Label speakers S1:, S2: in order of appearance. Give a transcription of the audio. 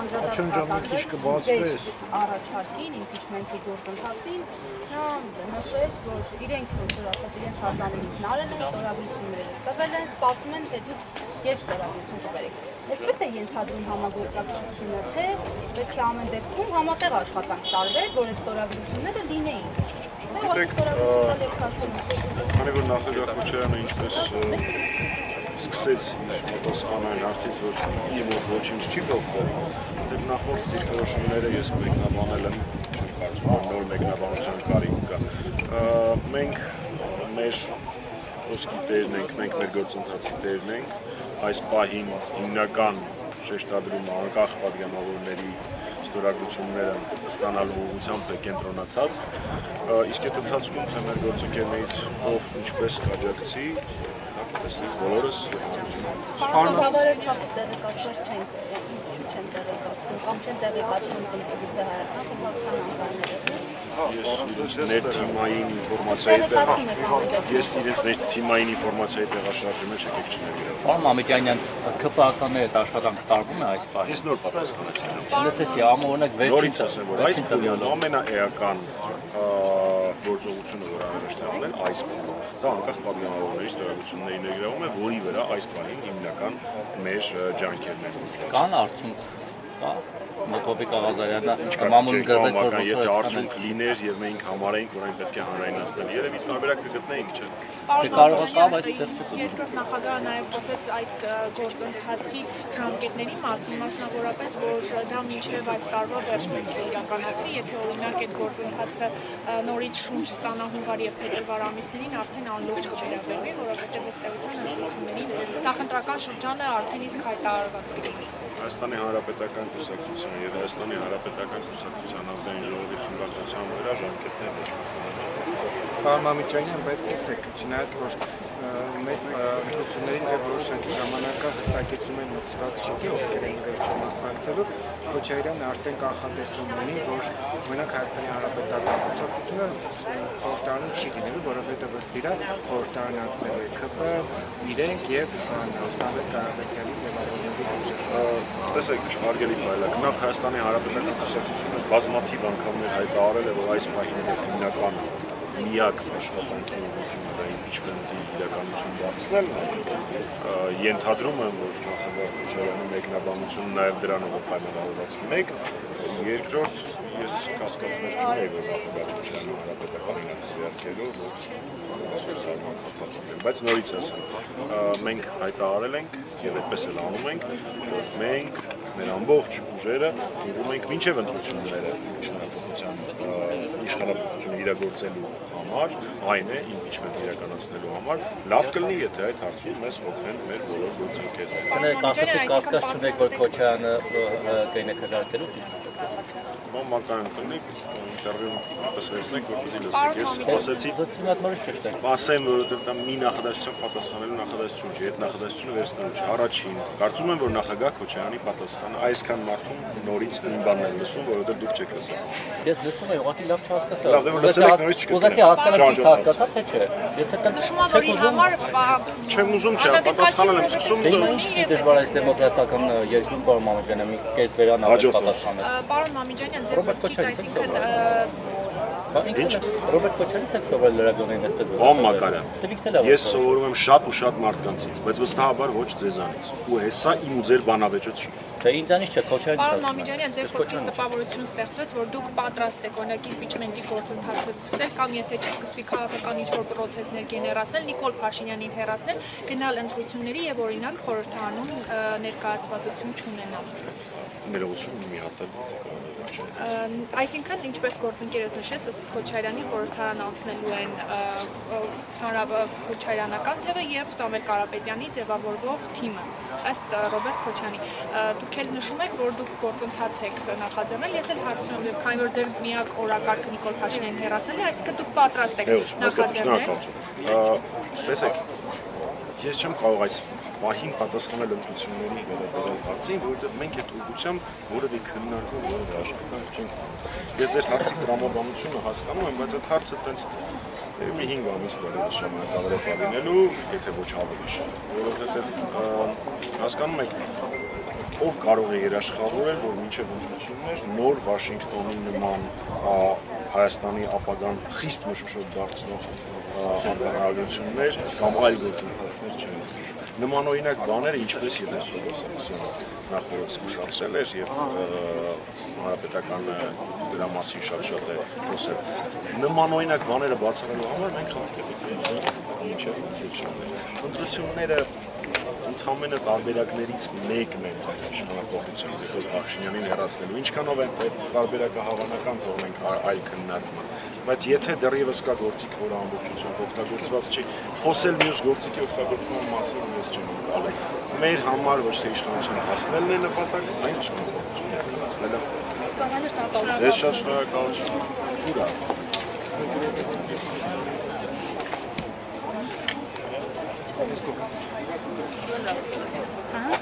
S1: անդրադարձ առաջարկին, impeachment-ի գործընթացին, նա նշեց, որ իրենք իրենց հասանելիքն արել են, ստորագրությունները տվել են, սպասում են, թե դուք երբ ստորագրություն կբերեք։ Այսպես է ենթադրում համագործակցությունը, թե պետք է ամեն դեպքում համատեղ աշխատանք տարվեր, որ այդ ստորագրությունները լինեին։
S2: Քանի որ նախագահ Քոչարյանը ինչպես սկսեց պատասխանը այն հարցից, որ իր մոտ ոչինչ չի փոխվել, ձեր նախորդ դիրքորոշումները ես մեկնաբանել եմ, չեմ կարծում, որ նոր մեկնաբանության կարիք կա։ Մենք մեր խոսքի տերն ենք, մենք մեր գործընթացի տերն ենք, այս պահին հիմնական շեշտադրումը անկախ պատգամավորների ստորագրությունները ստանալու ուղղությամբ է կենտրոնացած, իսկ այդ ընթացքում թե մեր գործընկերներից ով ինչպես կաջակցի, տեսնենք բոլորս
S1: Բավարար չափով տեղեկացված չեն տեղեկացվում կամ չեն տեղեկացվում Կոնֆեդերացիա Հայաստան խմբակցության անձանները։
S2: Ես ներթիմային ինֆորմացիայի տեղաշարժի մեջ եկեք չներգրավում։
S3: Պարոն Մամիկյանյան, ԿՊԱ-ականների այդ աշխատանքը տարվում է այս պահին։
S2: Ես նոր պատասխանեցի։
S3: Չլսեցի, ամենօրինակ
S2: նորից ասեմ, որ այս փուլում ամենաէական գործողությունը, որ անհրաժեշտ է այս փուլում, դա անկախ պատգամավորների ստորագրությունների ներգրավում է, որի վրա այս պահին հիմնական մեր ջանքերն են։
S3: Կան արդյունք կա։ Մոկոբիկ Աղազարյանը մամուլ գրվեց, որ
S2: եթե արդյունք լիներ եւ մենք համարեինք, որ այն պետք է հանրայնացնել, երևի տարբերակ կգտնեինք, չէ՞։
S3: Կարող է կա, բայց դեռ չէ։
S4: Երկրորդ նախագահը նաև խոսեց այդ գործընթացի ժամկետների մասին, մասնավորապես, որ դա մինչև այս տարվա վերջ պետք է իրականացվի, եթե օրինակ այդ գործընթացը նորից շունչ ստանա հունվար եւ փետրվար ամիսներին, արդեն անլուրջ կվերաբերվի, որովհետեւ ըստ էության ընտրությունների նախընտրական շրջանը արդեն իսկ հայտարարված է։
S2: Հայաստանի Հանրապետական Կուսակցության եւ Հայաստանի Հանրապետական Կուսակցության ազգային ժողովի խմբակցության վրա ժամկետներ են։
S5: Պարոն Մամիկյանյան, բայց տեսեք, չնայած որ մեր ընտրությունների եւ որոշակի ժամանակը հստակեցում են մտցված չկի, ովքեր են վերջում մասնակցելու, Քոչարյանը արդեն կանխատեսում ունի, որ մենակ Հայաստանի Հանրապետական Կուսակցությունը խորհրդարանում չի լինելու, որովհետեւ ըստ իրա խորհրդարան անցնելու է ԿՊ, իրենք եւ Ռուստավետ Կարապետյանի ձևավորելու ուժը։
S2: Տեսեք, հարգելի բարեկամ, նախ Հայաստանի Հանրապետական Կուսակցությունը բազմաթիվ անգամներ հայտարարել է, որ այս պահին հիմնական միակ աշխատանքի ուղղությունը դա impeachment-ի իրականություն դարձնելն է։ Ենթադրում եմ, որ նախագահ Քոչարյանի մեկնաբանությունը նաև դրանով է պայմանավորված։ Մեկ, երկրորդ, ես կասկածներ չունեի, որ նախագահ Քոչարյանը հանրապետականին է քվեարկելու, բայց նորից ասեմ, մենք հայտարարել ենք եւ այդպես էլ անում ենք, որ մենք մեր ամբողջ ուժերը ուղղում ենք մինչև ընտրությունները իշխանապողությունը իրագործելու համար, այն է impeachment իրականացնելու համար, լավ կլինի, եթե այդ հարցում մեզ օգնեն մեր բոլոր գործընկերները։
S3: Կներեք, ասացիք կասկած չունեք, որ Քոչարյանը կգնա քվեարկելու։
S2: Մամական կլինի, ինտերվյու պատասխանեցնեք, որպեսզի լսեք։ Ես ասացի, ասեմ, որ դա մի նախադասության պատասխանելու նախադասություն չի, այդ նախադասությունը վերցնելու չի։ Առաջին, կարծում եմ, որ նախագահ Քոչարյանի պատասխանը այսքան մարդում նորից նույն բանն է լսում, որովհետև դուք չեք լսել։
S3: Ես լսում եմ, ուղղակի լավ չհասկացա։
S2: Լավ, դե որ լսել եք նորից չկա։
S3: Ուզեցի հասկանալ ինչ հասկացա, թե չէ։ Եթե
S4: Նշումավորի համար
S2: չեմ ուզում չէ, պատասխանել եմ սկսում։
S3: Ինչ դժվար է դեմոկրատական երկրում պարոն Մամիկյանը մի կես բերան ավելի պատասխանել։
S4: Պարոն Մամիկյանյան, ձեր խոսքից այսինքն
S3: Ինչ Ռոբերտ Քոչարյանից եք սովորել լրագրողներին այսպես
S2: Պարոն Մակարյան, ես սովորում եմ շատ ու շատ մարդկանցից, բայց վստահաբար ոչ ձեզանից։ Ու հեսա իմ ու ձեր բանավեճը չի։
S3: Թե ինձանից չէ, Քոչարյանից։
S4: Պարոն Մամիկյանյան, ձեր խոսքից տպավորություն ստեղծվեց, որ դուք պատրաստ եք օրինակ impeachment-ի գործընթացը սկսել կամ եթե չսկսվի քաղաքական ինչ-որ պրոցեսներ գեներացնել, Նիկոլ Փաշինյանին հեռացնել, գնալ ընտրությունների եւ օրինակ խորհրդարանում ներկայացվածություն չունենալ։
S2: Ներողություն մի հատ
S4: Այսինքն, ինչպես գործընկերս նշեց, ըստ Քոչարյանի խորհրդարան անցնելու են Քոչարյանական թևը եւ Սամվել Կարապետյանի ձևավորվող թիմը, ըստ Ռոբերտ Քոչյանի։ Դուք էլ նշում եք, որ դուք գործընթաց եք նախաձեռնել, ես էլ հարցնում եմ, քանի որ ձեր միակ օրակարգը Նիկոլ Փաշինյանին հեռացնել է, այսինքն դուք պատրաստ եք նախաձեռնել։
S2: Տեսեք, ես չեմ կարող այս պահին պատասխանել ընտրությունների վերաբերյալ հարցին, որովհետև մենք այդ ուղղությամբ որևէ քննարկում, որևէ աշխատանք չենք անում։ Ես ձեր հարցի տրամաբանությունը հասկանում եմ, բայց այդ հարցը տենց մի 5 ամիս դեռ ժամանակավոր է լինելու, եթե ոչ ավելի շատ, որովհետև հասկանում եք, ով կարող է երաշխավորել, որ մինչև ընտրություններ նոր Վաշինգտոնի նման Հայաստանի ապագան խիստ մշուշոտ դարձնող հանրահայություններ կամ այլ գործընթացներ չեն։ Նմանօրինակ բաները, ինչպես Եվգեն Պողոսյանը նախորդ զգուշացրել էր եւ հանրապետական դրա մասին շատ է խոսել։ Նմանօրինակ բաները բացառելու համար մենք խնդրել ենք մինչև ընտրությունները ընդհանրապես տարբերակներից մեկն է իշխանապողությունը, որ Փաշինյանին հեռացնելու։ Ինչքանով են տարբերակը հավանական, թողնենք այլ քննարկման։ Բայց եթե դեռևս կա գործիք, որը ամբողջությամբ օգտագործված չի, խոսել մյուս գործիքի օգտագործման մասին ես չեմ ուզում։ Մեր համար ոչ թե իշխանության հասնելն է նպատակը, այլ իշխանապողությունը հասնելը։ Ես շատ շնորհակալություն։ Ուրա։
S1: Ահա։